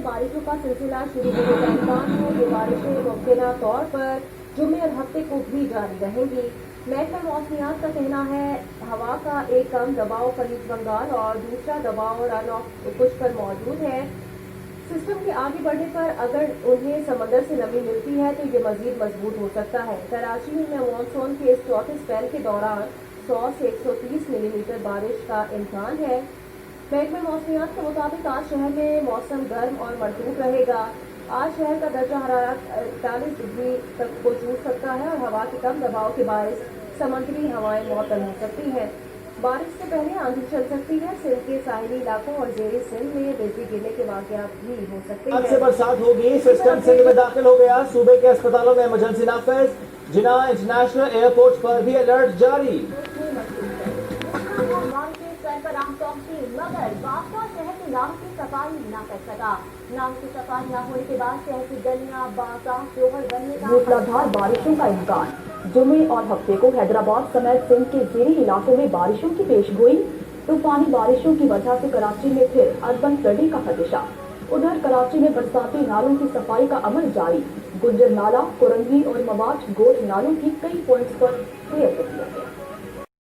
बारिशों का सिलसिला शुरू होने का इम्कान है। ये बारिशें मुमकिना तौर पर जुम्मे और हफ्ते को भी जारी रहेंगी। महकमा मौसमियात का कहना है हवा का एक कम दबाव खलीज बंगाल और दूसरा दबाव रन ऑफ कुछ पर मौजूद है। सिस्टम के आगे बढ़ने पर अगर उन्हें समंदर से नमी मिलती है तो ये मजीद मजबूत हो सकता है। कराची में मानसून के इस चौथे स्पेल के दौरान 100 से 130 मिलीमीटर बारिश का इम्कान है। महकमा मौसमियात के मुताबिक आज शहर में मौसम गर्म और मरतूब रहेगा। आज शहर का दर्जा हरारत 41 डिग्री तक को छू सकता है और हवा के कम दबाव के बायस समुद्री हवाएं मअतल हो सकती हैं। बारिश से पहले आंधी चल सकती है। सिंध के साहिली इलाकों और जेरी सिंध में बिजली गिरने के वाकयात भी हो सकते हैं। आज से बरसात होगी। सिस्टम सिंध में दाखिल हो गया। सूबे के अस्पतालों में इमरजेंसी नाफिज। जिन्ना इंटरनेशनल एयरपोर्ट पर भी अलर्ट जारी। मगर बापा शहर के नाम की सफाई न कर सका। नाम की सफाई न होने के बाद शहर की गलियां बाजार जोहर बनने का मूसलाधार बारिशों का इम्कान। जुमे और हफ्ते को हैदराबाद समेत सिंध के जेरी इलाकों में बारिशों की पेशगोई। तूफानी बारिशों की वजह से कराची में फिर अर्बन फ्लडिंग का खदशा। उधर कराची में बरसाती नालों की सफाई का अमल जारी। गुंजर नाला, कुरंगी और मवाज गोट नालों की कई पॉइंट्स पर क्लियर कर दिया गया।